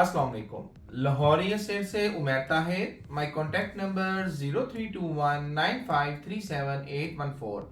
अस्सलाम वालेकुम। लाहौरिया स्टेट से उमैर ताहिर। माई कॉन्टैक्ट नंबर 032195378114।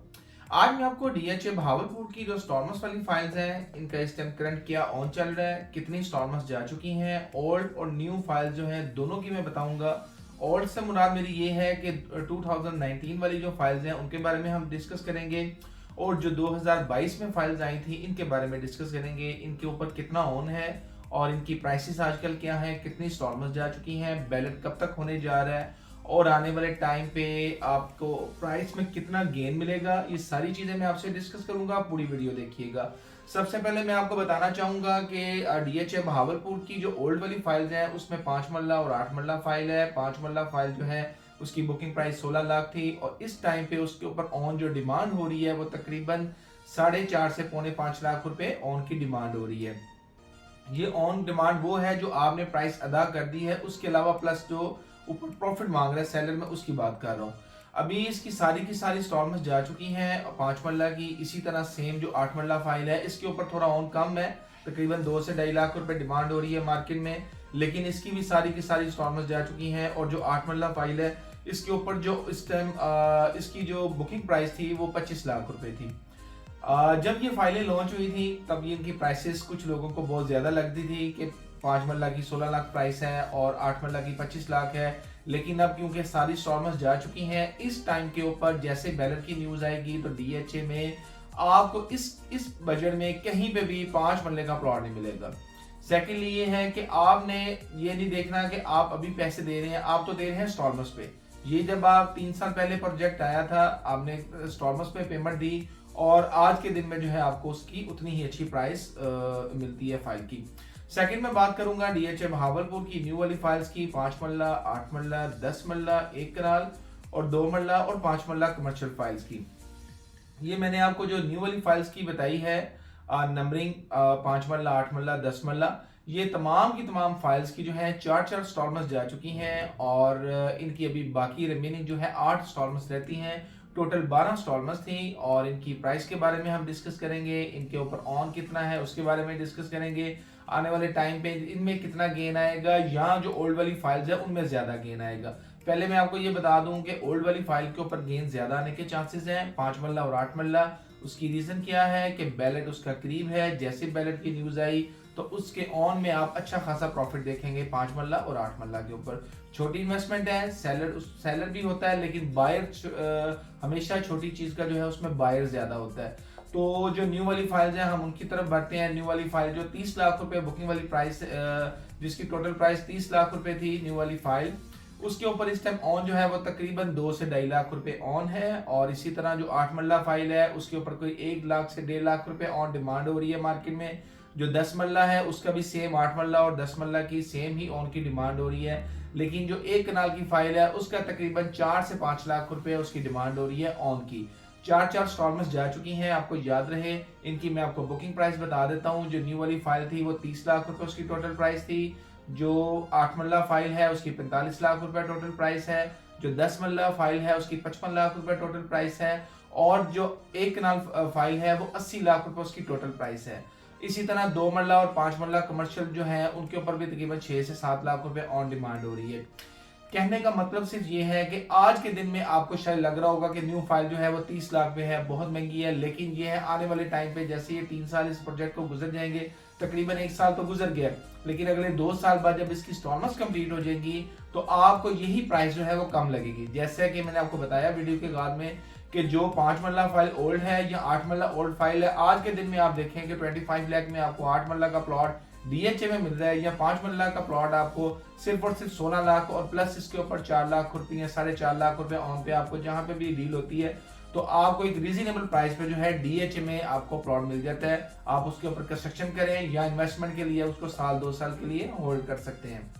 आज मैं आपको डीएचए बहावलपुर की जो स्टॉर्मस वाली फाइल्स हैं, इनका इस टाइम करंट क्या ऑन चल रहा है, कितनी स्टॉर्मस जा चुकी हैं, ओल्ड और न्यू फाइल्स जो हैं दोनों की मैं बताऊंगा। ओल्ड से मुराद मेरी ये है कि 2019 वाली जो फाइल्स हैं उनके बारे में हम डिस्कस करेंगे, और जो 2022 में फाइल्स आई थी इनके बारे में डिस्कस करेंगे, इनके ऊपर कितना ऑन है और इनकी प्राइसेस आजकल क्या है, कितनी इंस्टॉलमेंट जा चुकी हैं, बैलेट कब तक होने जा रहा है और आने वाले टाइम पे आपको प्राइस में कितना गेन मिलेगा। ये सारी चीजें मैं आपसे डिस्कस करूंगा, पूरी वीडियो देखिएगा। सबसे पहले मैं आपको बताना चाहूंगा कि डीएचए बहावलपुर की जो ओल्ड वाली फाइल्स हैं उसमें 5 मरला और 8 मरला फाइल है। 5 मरला फाइल जो है उसकी बुकिंग प्राइस 16 लाख थी और इस टाइम पे उसके ऊपर ऑन जो डिमांड हो रही है वो तकरीबन 4.5 से पौने 5 लाख रुपए ऑन की डिमांड हो रही है। ये ऑन डिमांड वो है जो आपने प्राइस अदा कर दी है, उसके अलावा प्लस जो ऊपर प्रॉफिट मांग रहा है सेलर, में उसकी बात कर रहा हूँ। अभी इसकी सारी की सारी इंस्टॉलमेंट जा चुकी हैं 5 मरला की। इसी तरह सेम जो 8 मरला फाइल है इसके ऊपर थोड़ा ऑन कम है, तकरीबन 2 से 2.5 लाख रुपए डिमांड हो रही है मार्केट में, लेकिन इसकी भी सारी की सारी इंस्टॉलमेंट जा चुकी हैं। और जो 8 मरला फाइल है इसके ऊपर जो इस टाइम इसकी जो बुकिंग प्राइस थी वो 25 लाख रुपए थी। जब ये फाइलें लॉन्च हुई थी तब ये इनकी प्राइसेस कुछ लोगों को बहुत ज्यादा लगती थी कि 5 मरला की 16 लाख प्राइस है और 8 मरला की 25 लाख है, लेकिन अब क्योंकि सारी इंस्टॉलमेंट जा चुकी हैं इस टाइम के ऊपर जैसे बैलेट की न्यूज आएगी तो डीएचए में आपको इस बजट में कहीं पे भी 5 मरले का प्लॉट नहीं मिलेगा। सेकेंडली ये है कि आपने ये नहीं देखना कि आप अभी पैसे दे रहे हैं, आप तो दे रहे हैं इंस्टॉलमेंट्स पे। ये जब आप 3 साल पहले प्रोजेक्ट आया था आपने इंस्टॉलमेंट्स पे पेमेंट दी और आज के दिन में जो है आपको उसकी उतनी ही अच्छी प्राइस मिलती है फाइल की। सेकंड में बात करूंगा डीएचए बहावलपुर की न्यू वाली फाइल्स की। 5 मरला, 8 मरला, 10 मरला, 1 कनाल और 2 मरला और 5 मरला कमर्शियल फाइल्स की। ये मैंने आपको जो न्यू वाली फाइल्स की बताई है नंबरिंग 5 मरला, 8 मरला, 10 मरला, ये तमाम की तमाम फाइल्स की जो है 4 इंस्टॉलमेंट्स जा चुकी हैं और इनकी अभी बाकी रिमेनिंग जो है 8 इंस्टॉलमेंट्स रहती हैं। टोटल 12 इंस्टॉलमेंट्स थी और इनकी प्राइस के बारे में हम डिस्कस करेंगे, इनके ऊपर ऑन कितना है उसके बारे में डिस्कस करेंगे, आने वाले टाइम पे इनमें कितना गेन आएगा या जो ओल्ड वाली फाइल्स है उनमें ज्यादा गेन आएगा। पहले मैं आपको ये बता दूं कि ओल्ड वाली फाइल के ऊपर गेन ज्यादा आने के चांसेस हैं 5 मरला और 8 मरला। उसकी रीजन क्या है कि बैलेट उसका करीब है, जैसे बैलेट की न्यूज आई तो उसके ऑन में आप अच्छा खासा प्रॉफिट देखेंगे 5 मरला और 8 मरला के ऊपर। छोटी इन्वेस्टमेंट है, सेलर भी होता है लेकिन बायर हमेशा छोटी चीज का जो है उसमें बायर ज्यादा होता है। तो जो न्यू वाली फाइल्स हैं हम उनकी तरफ बढ़ते हैं। न्यू वाली फाइल जो 30 लाख रुपए बुकिंग वाली प्राइस, जिसकी टोटल प्राइस 30 लाख रुपए थी न्यू वाली फाइल, उसके ऊपर इस टाइम ऑन जो है वो तकरीबन 2 से 2.5 लाख रुपए ऑन है। और इसी तरह जो 8 मरला फाइल है उसके ऊपर कोई 1 लाख से 1.5 लाख रुपए ऑन डिमांड हो रही है मार्केट में। जो 10 मरला है उसका भी सेम 8 मरला और 10 मरला की सेम ही ऑन की डिमांड हो रही है, लेकिन जो 1 कनाल की फाइल है उसका तकरीबन 4 से 5 लाख रुपए उसकी डिमांड हो रही है ऑन की। 4 इंस्टॉलमेंट्स जा चुकी हैं, आपको याद रहे। इनकी मैं आपको बुकिंग प्राइस बता देता हूँ। जो न्यू वाली फाइल थी वो 30 लाख रुपए उसकी टोटल प्राइस थी। जो 8 मरला फाइल है उसकी 45 लाख रुपए टोटल प्राइस है। जो 10 मरला फाइल है उसकी 55 लाख रुपए टोटल प्राइस है और जो 1 कनाल फाइल है वो 80 लाख रुपए उसकी टोटल प्राइस है। इसी तरह 2 मरला और 5 मरला कमर्शियल जो है उनके ऊपर भी तकरीबन 6 से 7 लाख रुपए ऑन डिमांड हो रही है। कहने का मतलब सिर्फ ये है कि आज के दिन में आपको शायद लग रहा होगा कि न्यू फाइल जो है वो 30 लाख पे है, बहुत महंगी है, लेकिन ये है आने वाले टाइम पे जैसे ये 3 साल इस प्रोजेक्ट को गुजर जाएंगे, तकरीबन 1 साल तो गुजर गया, लेकिन अगले 2 साल बाद जब इसकी इंस्टॉलमेंट्स कंप्लीट हो जाएंगी तो आपको यही प्राइस जो है वो कम लगेगी। जैसे कि मैंने आपको बताया वीडियो के बाद में कि जो 5 मरला फाइल ओल्ड है या 8 मरला ओल्ड फाइल है, आज के दिन में आप देखें कि 25 लाख में आपको 8 मरला का प्लॉट डीएचए में मिल रहा है या 5 मरला का प्लॉट आपको सिर्फ और सिर्फ 16 लाख और प्लस इसके ऊपर 4 लाख रुपए, 4.5 लाख रुपए ऑन पे आपको जहां पे भी डील होती है तो आपको एक रीजनेबल प्राइस पे जो है डीएचए में आपको प्लॉट मिल जाता है। आप उसके ऊपर कंस्ट्रक्शन करें या इन्वेस्टमेंट के लिए उसको साल 2 साल के लिए होल्ड कर सकते हैं।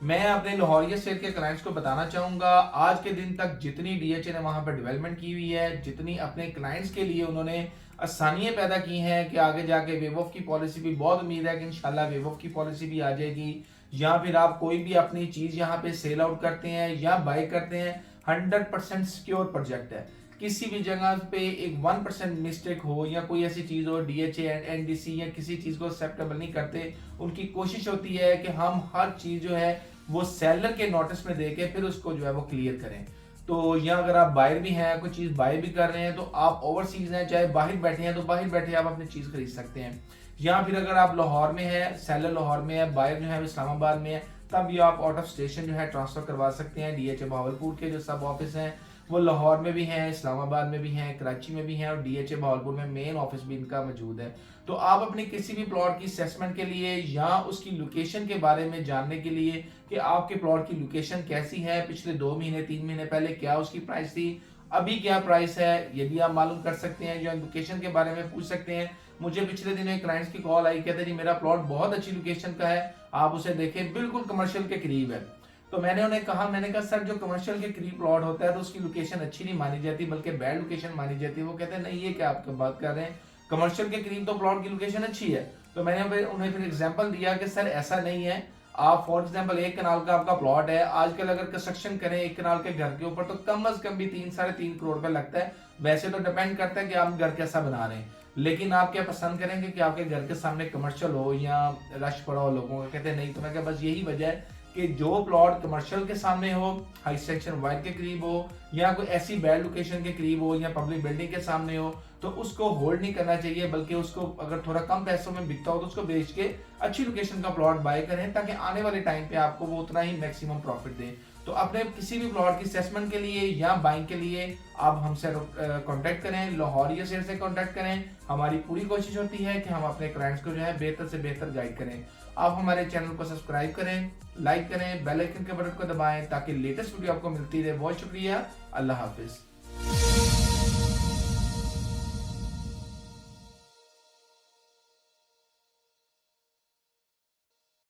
मैं अपने लाहौरिया स्टेट के क्लाइंट्स को बताना चाहूंगा आज के दिन तक जितनी डीएचए ने वहां पर डेवलपमेंट की हुई है, जितनी अपने क्लाइंट्स के लिए उन्होंने आसानियां पैदा की हैं कि आगे जाके वेव ऑफ की पॉलिसी भी बहुत उम्मीद है कि इंशाल्लाह वेव ऑफ की पॉलिसी भी आ जाएगी, या फिर आप कोई भी अपनी चीज यहाँ पे सेल आउट करते हैं या बाय करते हैं 100% सिक्योर प्रोजेक्ट है। किसी भी जगह पे एक 1% मिस्टेक हो या कोई ऐसी चीज हो, डीएचए एंड एनडीसी या किसी चीज को एक्सेप्टेबल नहीं करते। उनकी कोशिश होती है कि हम हर चीज जो है वो सेलर के नोटिस में देके फिर उसको जो है वो क्लियर करें। तो यहाँ अगर आप बाहर भी हैं, कोई चीज बाय भी कर रहे हैं, तो आप ओवरसीज हैं, चाहे बाहर बैठे हैं, तो बाहर बैठे आप अपनी चीज खरीद सकते हैं। या फिर अगर आप लाहौर में है, सेलर लाहौर में है, बायर जो है इस्लामाबाद में है, तब भी आप आउट ऑफ स्टेशन जो है ट्रांसफर करवा सकते हैं। डीएचए भावलपुर के जो सब ऑफिस हैं वो लाहौर में भी हैं, इस्लामाबाद में भी हैं, कराची में भी हैं, और डीएचए भावलपुर में मेन ऑफिस भी इनका मौजूद है। तो आप अपने किसी भी प्लॉट की असेसमेंट के लिए या उसकी लोकेशन के बारे में जानने के लिए कि आपके प्लॉट की लोकेशन कैसी है, पिछले 2 महीने 3 महीने पहले क्या उसकी प्राइस थी, अभी क्या प्राइस है, ये भी आप मालूम कर सकते हैं। जो लोकेशन के बारे में पूछ सकते हैं। मुझे पिछले दिनों एक क्लाइंट्स की कॉल आई, कहते जी मेरा प्लॉट बहुत अच्छी लोकेशन का है, आप उसे देखें, बिल्कुल कमर्शियल के करीब है। तो मैंने उन्हें कहा, मैंने कहा सर जो कमर्शियल के करीब प्लॉट होता है तो उसकी लोकेशन अच्छी नहीं मानी जाती बल्कि बैड लोकेशन मानी जाती है। वो कहते हैं नहीं, ये क्या आप बात कर रहे हैं, कमर्शियल के करीब तो प्लॉट की लोकेशन अच्छी है। तो मैंने उन्हें फिर एग्जांपल दिया कि सर ऐसा नहीं है। आप फॉर एग्जांपल 1 कनाल का आपका प्लॉट है, आजकल अगर कंस्ट्रक्शन करें 1 कनाल के घर के ऊपर तो कम अज कम भी 3-3.5 करोड़ रुपए लगता है। वैसे तो डिपेंड करता है कि आप घर कैसा बना रहे हैं, लेकिन आप क्या पसंद करेंगे कि आपके घर के सामने कमर्शियल हो या रश पड़ा हो लोगों का। कहते हैं नहीं। तो मैं बस यही वजह है कि जो प्लॉट कमर्शियल के सामने हो, हाई सेक्शन वाइड के करीब हो, या कोई ऐसी बैड लोकेशन के करीब हो, या पब्लिक बिल्डिंग के सामने हो, तो उसको होल्ड नहीं करना चाहिए, बल्कि उसको अगर थोड़ा कम पैसों में बिकता हो तो उसको बेच के अच्छी लोकेशन का प्लॉट बाय करें, ताकि आने वाले टाइम पे आपको वो उतना ही मैक्सिमम प्रॉफिट दे। तो अपने किसी भी प्लॉट की असेसमेंट के लिए या बाइंग के लिए आप हमसे कांटेक्ट करें, लाहौरिया से कांटेक्ट करें। हमारी पूरी कोशिश होती है कि हम अपने क्लाइंट्स को जो है बेहतर से बेहतर गाइड करें। आप हमारे चैनल को सब्सक्राइब करें, लाइक करें, बेल आइकन के बटन को दबाएं ताकि लेटेस्ट वीडियो आपको मिलती रहे। बहुत शुक्रिया, अल्लाह हाफिज।